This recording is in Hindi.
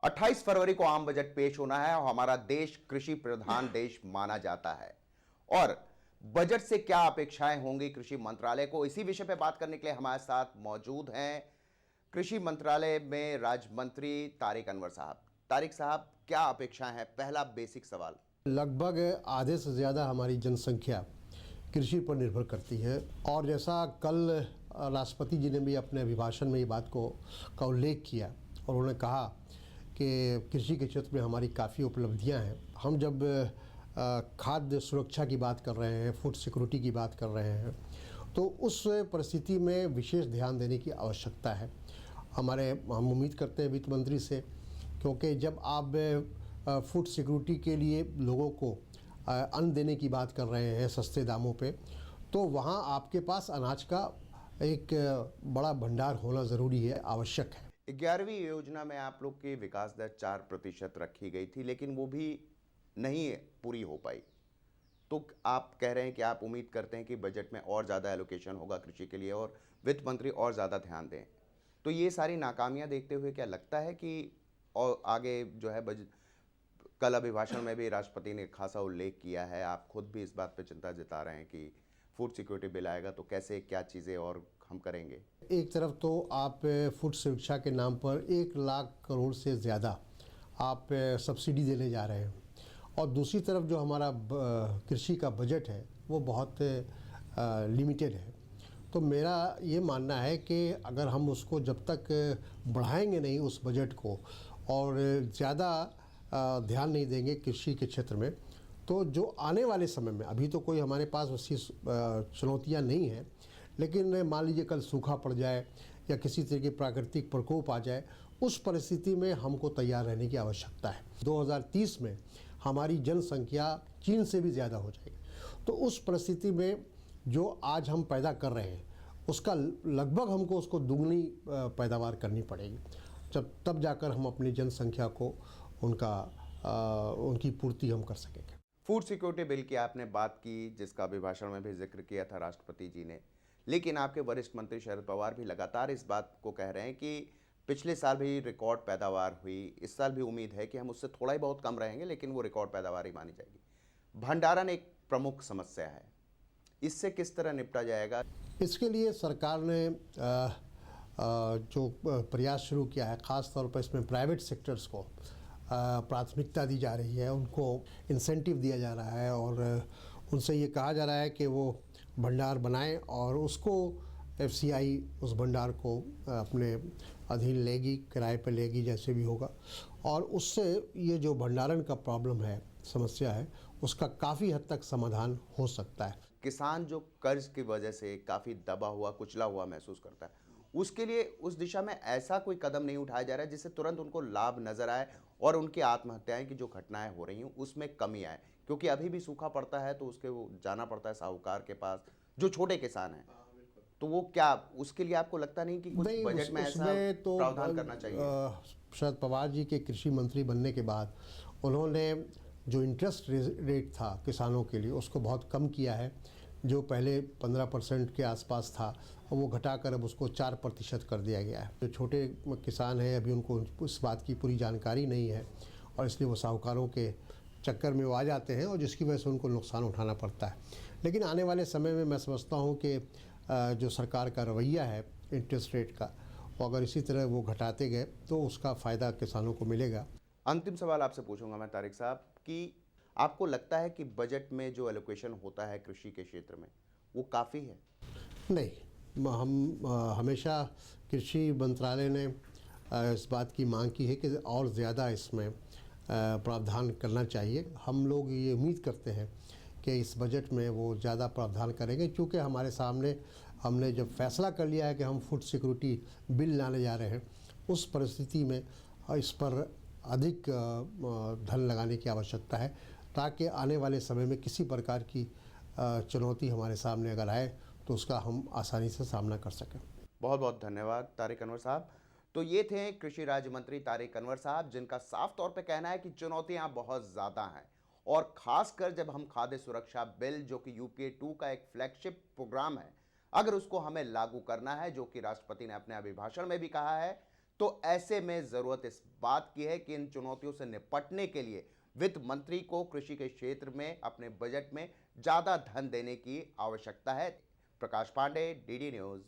28 फरवरी को आम बजट पेश होना है और हमारा देश कृषि प्रधान देश माना जाता है। और बजट से क्या अपेक्षाएं होंगी कृषि मंत्रालय को, इसी विषय पर बात करने के लिए हमारे साथ मौजूद हैं कृषि मंत्रालय में राज्य मंत्री तारिक अनवर साहब। तारिक साहब, क्या अपेक्षाएं हैं? पहला बेसिक सवाल। लगभग आधे से ज़्यादा हमारी जनसंख्या कृषि पर निर्भर करती है और जैसा कल राष्ट्रपति जी ने भी अपने अभिभाषण में ये बात का उल्लेख किया और उन्होंने कहा कि कृषि के क्षेत्र में हमारी काफ़ी उपलब्धियां हैं। हम जब खाद्य सुरक्षा की बात कर रहे हैं, फूड सिक्योरिटी की बात कर रहे हैं, तो उस परिस्थिति में विशेष ध्यान देने की आवश्यकता है। हम उम्मीद करते हैं वित्त मंत्री से, क्योंकि जब आप फूड सिक्योरिटी के लिए लोगों को अन्न देने की बात कर रहे हैं सस्ते दामों पे, तो वहाँ आपके पास अनाज का एक बड़ा भंडार होना ज़रूरी है, आवश्यक है। 11वीं योजना में आप लोग की विकास दर 4% रखी गई थी, लेकिन वो भी नहीं पूरी हो पाई। तो आप कह रहे हैं कि आप उम्मीद करते हैं कि बजट में और ज़्यादा एलोकेशन होगा कृषि के लिए और वित्त मंत्री और ज़्यादा ध्यान दें। तो ये सारी नाकामियां देखते हुए क्या लगता है कि और आगे जो है कल अभिभाषण में भी राष्ट्रपति ने खासा उल्लेख किया है, आप खुद भी इस बात पे चिंता जता रहे हैं कि फूड सिक्योरिटी बिल आएगा तो कैसे क्या चीज़ें और हम करेंगे। एक तरफ तो आप फूड सुरक्षा के नाम पर 1 लाख करोड़ से ज़्यादा आप सब्सिडी देने जा रहे हैं और दूसरी तरफ जो हमारा कृषि का बजट है वो बहुत लिमिटेड है। तो मेरा ये मानना है कि अगर हम उसको जब तक बढ़ाएंगे नहीं उस बजट को और ज़्यादा ध्यान नहीं देंगे कृषि के क्षेत्र में, तो जो आने वाले समय में, अभी तो कोई हमारे पास वैसी चुनौतियाँ नहीं हैं, लेकिन मान लीजिए कल सूखा पड़ जाए या किसी तरह की प्राकृतिक प्रकोप आ जाए, उस परिस्थिति में हमको तैयार रहने की आवश्यकता है। 2030 में हमारी जनसंख्या चीन से भी ज़्यादा हो जाएगी, तो उस परिस्थिति में जो आज हम पैदा कर रहे हैं उसका लगभग हमको उसको दुगनी पैदावार करनी पड़ेगी, तब जाकर हम अपनी जनसंख्या को उनकी पूर्ति हम कर सकेंगे। फूड सिक्योरिटी बिल की आपने बात की, जिसका अभिभाषण में भी जिक्र किया था राष्ट्रपति जी ने, लेकिन आपके वरिष्ठ मंत्री शरद पवार भी लगातार इस बात को कह रहे हैं कि पिछले साल भी रिकॉर्ड पैदावार हुई, इस साल भी उम्मीद है कि हम उससे थोड़ा ही बहुत कम रहेंगे, लेकिन वो रिकॉर्ड पैदावार ही मानी जाएगी। भंडारण एक प्रमुख समस्या है, इससे किस तरह निपटा जाएगा? इसके लिए सरकार ने जो प्रयास शुरू किया है, ख़ास तौर पर इसमें प्राइवेट सेक्टर्स को प्राथमिकता दी जा रही है, उनको इंसेंटिव दिया जा रहा है और उनसे ये कहा जा रहा है कि वो भंडार बनाएं और उसको एफसीआई उस भंडार को अपने अधीन लेगी, किराए पर लेगी, जैसे भी होगा, और उससे ये जो भंडारण का प्रॉब्लम है, समस्या है, उसका काफ़ी हद तक समाधान हो सकता है। किसान जो कर्ज की वजह से काफ़ी दबा हुआ, कुचला हुआ महसूस करता है, उसके लिए उस दिशा में ऐसा कोई कदम नहीं उठाया जा रहा है जिससे तुरंत उनको लाभ नजर आए और उनकी आत्महत्याएं की जो घटनाएं हो रही हैं उसमें कमी आए, क्योंकि अभी भी सूखा पड़ता है तो उसके वो जाना पड़ता है साहूकार के पास, जो छोटे किसान हैं। तो वो क्या, उसके लिए आपको लगता नहीं कि कुछ बजट में ऐसा प्रावधान करना चाहिए? शरद पवार जी के कृषि मंत्री बनने के बाद उन्होंने जो इंटरेस्ट रेट था किसानों के लिए उसको बहुत कम किया है। जो पहले 15% के आसपास था वो घटाकर अब उसको 4% कर दिया गया है। जो छोटे किसान हैं अभी उनको उस बात की पूरी जानकारी नहीं है और इसलिए वो साहूकारों के चक्कर में वो आ जाते हैं और जिसकी वजह से उनको नुकसान उठाना पड़ता है। लेकिन आने वाले समय में मैं समझता हूँ कि जो सरकार का रवैया है इंटरेस्ट रेट का, अगर इसी तरह वो घटाते गए तो उसका फ़ायदा किसानों को मिलेगा। अंतिम सवाल आपसे पूछूंगा मैं तारिक साहब कि आपको लगता है कि बजट में जो एलोकेशन होता है कृषि के क्षेत्र में वो काफ़ी है? नहीं, हम हमेशा कृषि मंत्रालय ने इस बात की मांग की है कि और ज़्यादा इसमें प्रावधान करना चाहिए। हम लोग ये उम्मीद करते हैं कि इस बजट में वो ज़्यादा प्रावधान करेंगे, क्योंकि हमारे सामने हमने जब फैसला कर लिया है कि हम फूड सिक्योरिटी बिल लाने जा रहे हैं, उस परिस्थिति में इस पर अधिक धन लगाने की आवश्यकता है, ताकि आने वाले समय में किसी प्रकार की चुनौती हमारे सामने अगर आए तो उसका हम आसानी से सामना कर सकें। बहुत बहुत धन्यवाद तारिक अनवर साहब। तो ये थे कृषि राज्य मंत्री तारिक अनवर साहब, जिनका साफ तौर पे कहना है कि चुनौतियां बहुत ज़्यादा हैं और खासकर जब हम खाद्य सुरक्षा बिल, जो कि यूपीए 2 का एक फ्लैगशिप प्रोग्राम है, अगर उसको हमें लागू करना है, जो कि राष्ट्रपति ने अपने अभिभाषण में भी कहा है, तो ऐसे में जरूरत इस बात की है कि इन चुनौतियों से निपटने के लिए वित्त मंत्री को कृषि के क्षेत्र में अपने बजट में ज्यादा धन देने की आवश्यकता है। प्रकाश पांडे, डीडी न्यूज।